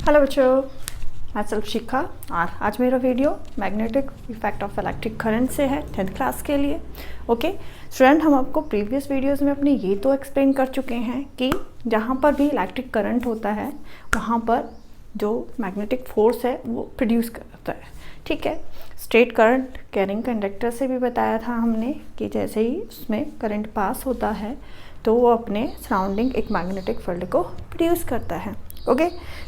Hello बच्चों, मैं self शिखा और आज मेरा video magnetic effect of electric current से है 10th क्लास के लिए। ओके स्टूडेंट, हम आपको प्रीवियस वीडियोस में अपने ये तो एक्सप्लेन कर चुके हैं कि जहाँ पर भी इलेक्ट्रिक करंट होता है वहाँ पर जो मैग्नेटिक फोर्स है वो प्रोड्यूस करता है। ठीक है, स्ट्रेट करंट कैरिंग कंडक्टर से भी बताया था हमने कि जैसे ही उसमें करंट पास होता है तो वो अपने सराउंडिंग एक मैग्नेटिक फील्ड को प्रोड्यूस करता है। ओके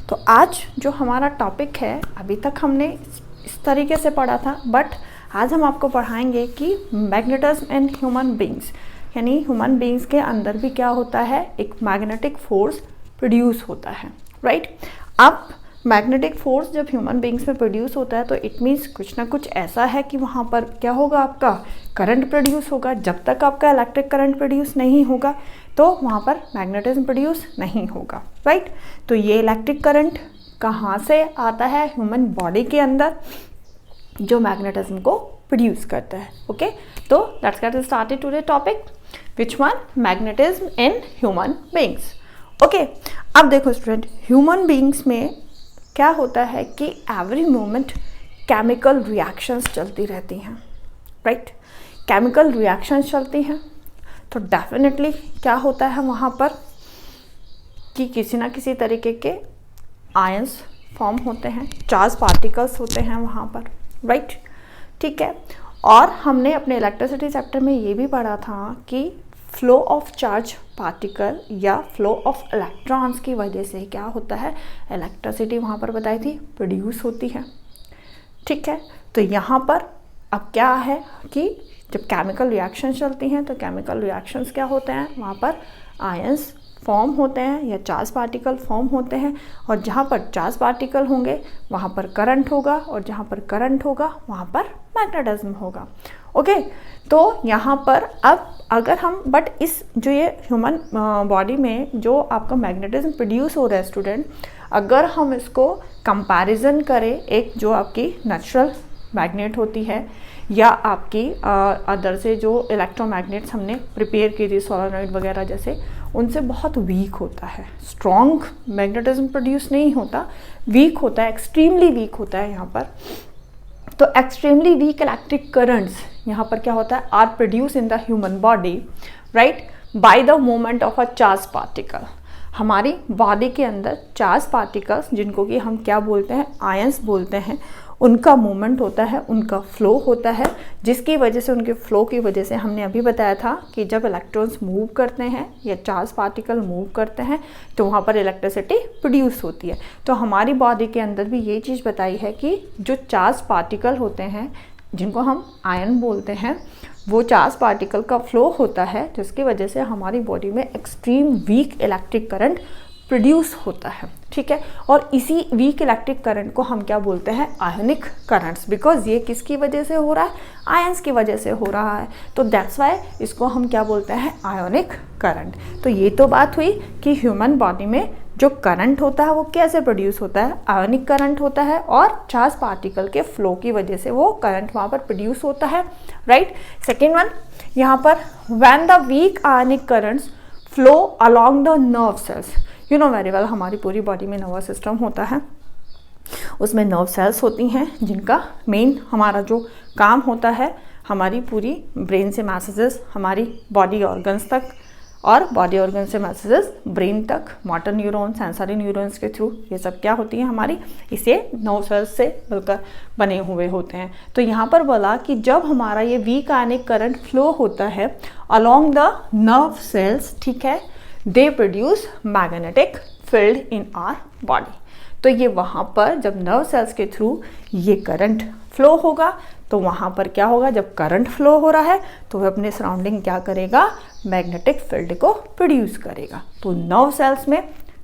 तो आज जो हमारा टॉपिक है, अभी तक हमने इस तरीके से पढ़ा था, बट आज हम आपको पढ़ाएंगे कि मैग्नेटिज्म इन ह्यूमन बींग्स, यानी ह्यूमन बींग्स के अंदर भी क्या होता है, एक मैग्नेटिक फोर्स प्रोड्यूस होता है। राइट, अब मैग्नेटिक फोर्स जब ह्यूमन बींग्स में प्रोड्यूस होता है तो इट मीन्स कुछ ना कुछ ऐसा है कि वहाँ पर क्या होगा, आपका करंट प्रोड्यूस होगा। जब तक आपका इलेक्ट्रिक करंट प्रोड्यूस नहीं होगा तो वहाँ पर मैग्नेटिज्म प्रोड्यूस नहीं होगा। राइट, तो ये इलेक्ट्रिक करंट कहाँ से आता है, ह्यूमन बॉडी के अंदर जो मैग्नेटिज्म को प्रोड्यूस करता है। ओके तो let's get started today topic, which one, magnetism in human beings. Okay अब देखो स्टूडेंट, ह्यूमन बींग्स में क्या होता है कि एवरी मोमेंट केमिकल रिएक्शंस चलती रहती हैं। राइट, केमिकल रिएक्शंस चलती हैं तो डेफिनेटली क्या होता है वहाँ पर कि किसी ना किसी तरीके के आयंस फॉर्म होते हैं, चार्ज पार्टिकल्स होते हैं वहाँ पर। राइट, ठीक है, और हमने अपने इलेक्ट्रिसिटी चैप्टर में ये भी पढ़ा था कि फ्लो ऑफ चार्ज पार्टिकल या फ्लो ऑफ इलेक्ट्रॉन्स की वजह से क्या होता है, इलेक्ट्रिसिटी वहाँ पर बताई थी प्रोड्यूस होती है। ठीक है, तो यहाँ पर अब क्या है कि जब केमिकल रिएक्शंस चलती हैं तो केमिकल रिएक्शंस क्या होते हैं, वहाँ पर आयंस फॉर्म होते हैं या चार्ज पार्टिकल फॉर्म होते हैं, और जहाँ पर चार्ज पार्टिकल होंगे वहाँ पर करंट होगा, और जहाँ पर करंट होगा वहाँ पर मैग्नेटिज्म होगा। ओके तो यहाँ पर अब अगर हम बट इस जो ये ह्यूमन बॉडी में जो आपका मैग्नेटिज्म प्रोड्यूस हो रहा है स्टूडेंट, अगर हम इसको कंपैरिजन करें एक जो आपकी नेचुरल मैग्नेट होती है या आपकी अदर से जो इलेक्ट्रोमैग्नेट्स हमने प्रिपेयर की थी सोलेनॉइड वगैरह जैसे, उनसे बहुत वीक होता है, स्ट्रॉन्ग मैग्नेटिज्म प्रोड्यूस नहीं होता, वीक होता है, एक्सट्रीमली वीक होता है यहाँ पर। तो एक्सट्रीमली वीक इलेक्ट्रिक करंट्स यहाँ पर क्या होता है, are produce in the human body, right, by the movement of a charge particle. हमारी बॉडी के अंदर चार्ज पार्टिकल्स, जिनको कि हम क्या बोलते हैं, आयंस बोलते हैं, उनका मूवमेंट होता है, उनका फ्लो होता है, जिसकी वजह से, उनके फ्लो की वजह से हमने अभी बताया था कि जब इलेक्ट्रॉन्स मूव करते हैं या चार्ज पार्टिकल मूव करते हैं तो वहाँ पर इलेक्ट्रिसिटी प्रोड्यूस होती है। तो हमारी बॉडी के अंदर भी ये चीज़ बताई है कि जो चार्ज पार्टिकल होते हैं, जिनको हम आयन बोलते हैं, वो चार्ज पार्टिकल का फ्लो होता है, जिसकी वजह से हमारी बॉडी में extreme weak electric current produce होता है। ठीक है, और इसी वीक इलेक्ट्रिक करंट को हम क्या बोलते हैं, आयनिक करंट्स, बिकॉज ये किसकी वजह से हो रहा है, आयंस की वजह से हो रहा है, तो दैट्स वाई इसको हम क्या बोलते हैं, आयोनिक करंट। तो ये तो बात हुई कि ह्यूमन बॉडी में जो करंट होता है वो कैसे प्रोड्यूस होता है, आयोनिक करंट होता है, और चार्ज पार्टिकल के फ्लो की वजह से वो करंट वहाँ पर प्रोड्यूस होता है। राइट, सेकेंड वन यहाँ पर, when the weak ionic currents flow along the nerve cells, you know very well, हमारी पूरी बॉडी में नर्वस सिस्टम होता है, उसमें नर्व सेल्स होती हैं जिनका मेन हमारा जो काम होता है, हमारी पूरी ब्रेन से मैसेजेस हमारी बॉडी ऑर्गन्स तक, और बॉडी ऑर्गन से मैसेजेस ब्रेन तक, मोटर न्यूरॉन, सेंसरी न्यूरॉन्स के थ्रू, ये सब क्या होती है हमारी, इसे नर्व सेल्स से मिलकर बने हुए होते हैं। तो यहाँ पर बोला कि जब हमारा ये वीक आयनिक करंट फ्लो होता है अलोंग द नर्व सेल्स, ठीक है, they produce magnetic field in our body. तो ये वहाँ पर जब नर्व सेल्स के थ्रू ये करंट फ्लो होगा तो वहाँ पर क्या होगा, जब करंट फ्लो हो रहा है तो वह अपने सराउंडिंग क्या करेगा, मैग्नेटिक फील्ड को प्रोड्यूस करेगा। तो नर्व सेल्स में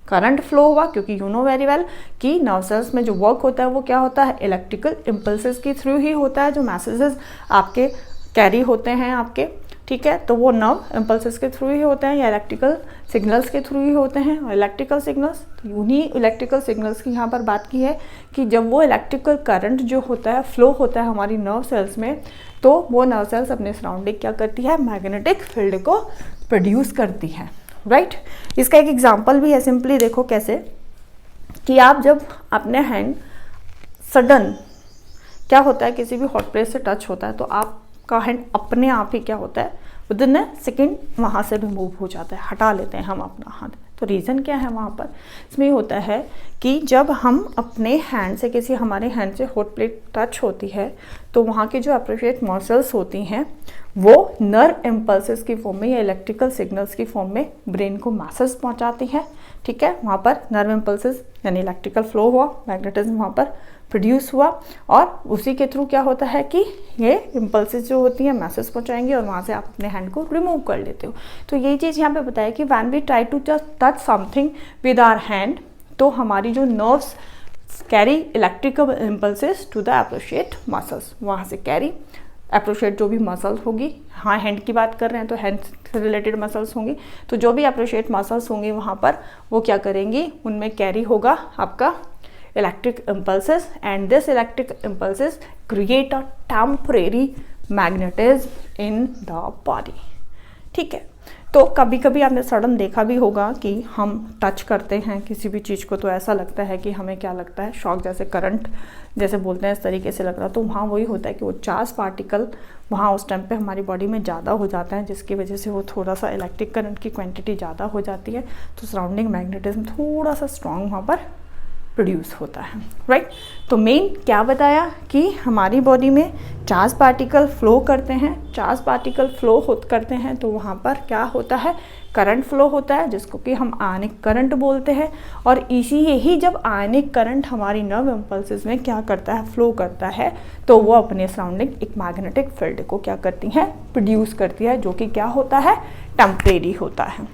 करंट फ्लो हुआ, क्योंकि यू नो वेरी वेल कि नर्व सेल्स में जो वर्क होता है वो क्या होता है, इलेक्ट्रिकल इम्पल्सेस के थ्रू ही होता है, जो मैसेजेस आपके कैरी होते हैं आपके, ठीक है, तो वो नर्व इम्पल्सेस के थ्रू ही होते हैं या इलेक्ट्रिकल सिग्नल्स के थ्रू ही होते हैं। और इलेक्ट्रिकल सिग्नल्स, उन्हीं इलेक्ट्रिकल सिग्नल्स की यहाँ पर बात की है कि जब वो इलेक्ट्रिकल करंट जो होता है, फ्लो होता है हमारी नर्व सेल्स में, तो वो नर्व सेल्स अपने सराउंडिंग क्या करती है, मैग्नेटिक फील्ड को प्रोड्यूस करती है। राइट, इसका एक एग्जाम्पल भी है, सिंपली देखो कैसे कि आप जब अपने हैंड सडन क्या होता है, किसी भी हॉट प्लेस से टच होता है तो आपका हैंड अपने आप ही क्या होता है, विदिन अ सेकेंड वहाँ से रिमूव हो जाता है, हटा लेते हैं हम अपना हाथ। तो रीज़न क्या है वहाँ पर, इसमें होता है कि जब हम अपने हैंड से, किसी हमारे हैंड से हॉट प्लेट टच होती है तो वहाँ की जो एप्रोप्रिएट मसल्स होती हैं वो नर्व इम्पल्सेस की फॉर्म में या इलेक्ट्रिकल सिग्नल्स की फॉर्म में ब्रेन को मैसेज पहुँचाती है। ठीक है, वहाँ पर नर्व इम्पल्सेस यानी इलेक्ट्रिकल फ्लो हुआ, मैग्नेटिज्म वहाँ पर प्रोड्यूस हुआ और उसी के थ्रू क्या होता है कि ये इम्पल्सेस जो होती हैं मैसेज पहुंचाएंगे और वहाँ से आप अपने हैंड को रिमूव कर लेते हो। तो यही चीज़ यहाँ पे बताया कि when we try to just touch something with our hand, तो हमारी जो nerves carry electrical impulses to the appropriate muscles, वहाँ से कैरी एप्रोप्रिएट जो भी मसल्स होगी, हाँ हैंड की बात कर रहे हैं तो हैंड से रिलेटेड मसल्स होंगी, तो जो भी एप्रोप्रिएट मसल्स होंगी वहाँ पर वो क्या करेंगी, उनमें कैरी होगा आपका electric impulses, and this electric impulses create a temporary magnetism in the body। ठीक है, तो कभी कभी आपने सडन देखा भी होगा कि हम टच करते हैं किसी भी चीज़ को तो ऐसा लगता है कि हमें क्या लगता है, शॉक जैसे, करंट जैसे बोलते हैं, इस तरीके से लग रहा है। तो वहाँ वही होता है कि वो चार्ज पार्टिकल वहाँ उस टाइम पे हमारी बॉडी में ज़्यादा हो जाता है, जिसकी वजह से वो थोड़ा सा इलेक्ट्रिक करंट की क्वांटिटी ज़्यादा हो जाती है, तो सराउंडिंग मैग्नेटिज्म थोड़ा सा स्ट्रॉन्ग वहाँ पर प्रोड्यूस होता है। राइट, तो मेन क्या बताया कि हमारी बॉडी में चार्ज पार्टिकल फ्लो करते हैं, चार्ज पार्टिकल फ्लो करते हैं तो वहाँ पर क्या होता है, करंट फ्लो होता है, जिसको कि हम आयनिक करंट बोलते हैं। और इसी यही जब आयनिक करंट हमारी नर्व इम्पल्सेस में क्या करता है, फ्लो करता है, तो वो अपने सराउंडिंग एक मैग्नेटिक फील्ड को क्या करती है, प्रोड्यूस करती है, जो कि क्या होता है, टेम्परेरी होता है।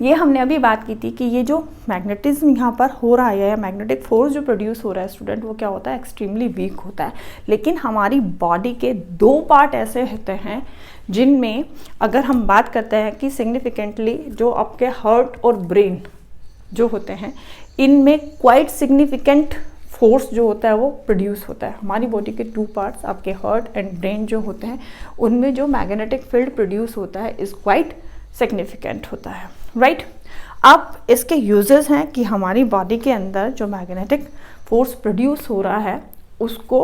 ये हमने अभी बात की थी कि ये जो मैग्नेटिज्म यहाँ पर हो रहा है या मैग्नेटिक फोर्स जो प्रोड्यूस हो रहा है स्टूडेंट, वो क्या होता है, एक्सट्रीमली वीक होता है। लेकिन हमारी बॉडी के दो पार्ट ऐसे होते हैं जिनमें अगर हम बात करते हैं कि सिग्निफिकेंटली जो आपके हार्ट और ब्रेन जो होते हैं, इनमें क्वाइट सिग्निफिकेंट फोर्स जो होता है वो प्रोड्यूस होता है। हमारी बॉडी के टू पार्ट्स, आपके हार्ट एंड ब्रेन जो होते हैं, उनमें जो मैग्नेटिक फील्ड प्रोड्यूस होता है इज़ क्वाइट सिग्निफिकेंट होता है। राइट, अब इसके यूजेस हैं कि हमारी बॉडी के अंदर जो मैग्नेटिक फोर्स प्रोड्यूस हो रहा है उसको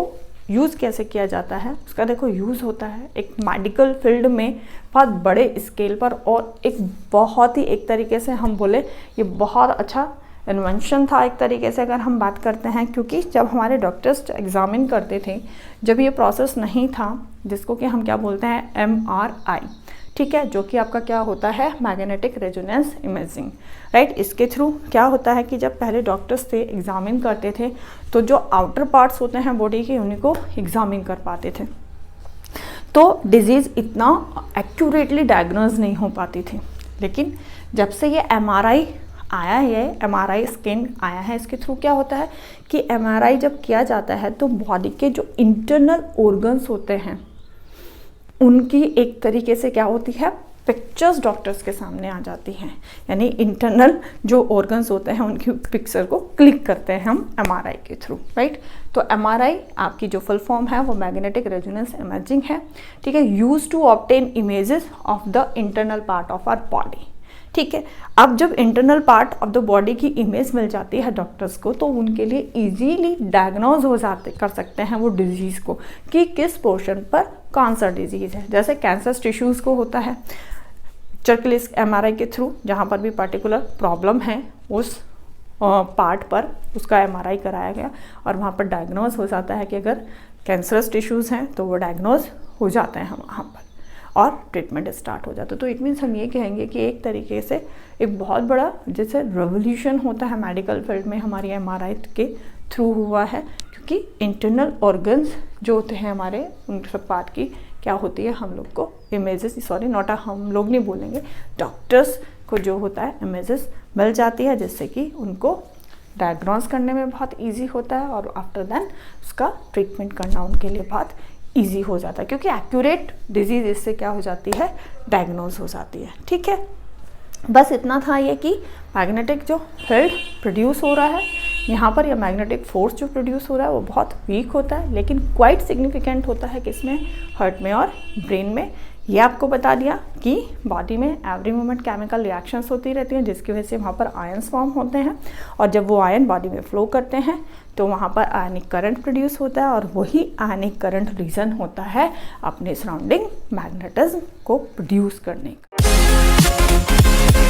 यूज़ कैसे किया जाता है। उसका देखो यूज़ होता है एक मेडिकल फील्ड में बहुत बड़े स्केल पर, और एक बहुत ही, एक तरीके से हम बोले ये बहुत अच्छा इन्वेंशन था एक तरीके से अगर हम बात करते हैं, क्योंकि जब हमारे डॉक्टर्स एग्जामिन करते थे, जब ये प्रोसेस नहीं था जिसको कि हम क्या बोलते हैं MRI, ठीक है, जो कि आपका क्या होता है, मैग्नेटिक रेजोनेंस इमेजिंग। राइट, इसके थ्रू क्या होता है कि जब पहले डॉक्टर्स थे एग्जामिन करते थे तो जो आउटर पार्ट्स होते हैं बॉडी के उन्हीं को एग्जामिन कर पाते थे, तो डिजीज़ इतना एक्यूरेटली डायग्नोज नहीं हो पाती थी। लेकिन जब से ये MRI आया है, MRI स्कैन आया है, इसके थ्रू क्या होता है कि MRI जब किया जाता है तो बॉडी के जो इंटरनल ऑर्गन्स होते हैं उनकी एक तरीके से क्या होती है, पिक्चर्स डॉक्टर्स के सामने आ जाती हैं। यानी इंटरनल जो ऑर्गन्स होते हैं उनकी पिक्चर को क्लिक करते हैं हम MRI के थ्रू। राइट, तो MRI आपकी जो फुल फॉर्म है वो मैग्नेटिक रेजोनेंस इमेजिंग है। ठीक है, use to obtain images of the internal part of our body. ठीक है, अब जब internal part of the body की इमेज मिल जाती है डॉक्टर्स को, तो उनके लिए इजीली डायग्नोज हो जाते कर सकते हैं वो डिजीज़ को कि किस पोर्शन पर कौन सा डिजीज़ है। जैसे कैंसर टिश्यूज़ को होता है पिक्चर के लिए MRI के थ्रू, जहाँ पर भी पर्टिकुलर प्रॉब्लम है उस पार्ट पर उसका MRI कराया गया और वहाँ पर डायग्नोज हो जाता है कि अगर कैंसरस टिश्यूज़ हैं तो वो डायग्नोज हो जाते हैं वहाँ पर और ट्रीटमेंट स्टार्ट हो जाता है। तो इट मीन्स हम ये कहेंगे कि एक तरीके से एक बहुत बड़ा जैसे रेवोल्यूशन होता है मेडिकल फील्ड में हमारी MRI के थ्रू हुआ है, क्योंकि इंटरनल ऑर्गन्स जो होते हैं हमारे उन सब पार्ट की क्या होती है, हम लोग को इमेजेस, सॉरी नॉट हम लोग नहीं बोलेंगे, डॉक्टर्स को जो होता है इमेजेस मिल जाती है, जिससे कि उनको डायग्नोज करने में बहुत ईजी होता है और आफ्टर दैन उसका ट्रीटमेंट करना उनके लिए बहुत ईजी हो जाता है, क्योंकि एक्यूरेट डिजीज़ इससे क्या हो जाती है, डायग्नोज हो जाती है। ठीक है, बस इतना था ये कि मैग्नेटिक जो फील्ड प्रोड्यूस हो रहा है यहाँ पर, या मैग्नेटिक फोर्स जो प्रोड्यूस हो रहा है वो बहुत वीक होता है, लेकिन क्वाइट सिग्निफिकेंट होता है किसमें, हार्ट में और ब्रेन में, ये आपको बता दिया कि बॉडी में एवरी मोमेंट केमिकल रिएक्शंस होती रहती हैं जिसकी वजह से वहाँ पर आयंस फॉर्म होते हैं, और जब वो आयन बॉडी में फ्लो करते हैं तो वहाँ पर आयनिक करंट प्रोड्यूस होता है, और वही आयनिक करंट रीज़न होता है अपने सराउंडिंग मैग्नेटिज्म को प्रोड्यूस करने का।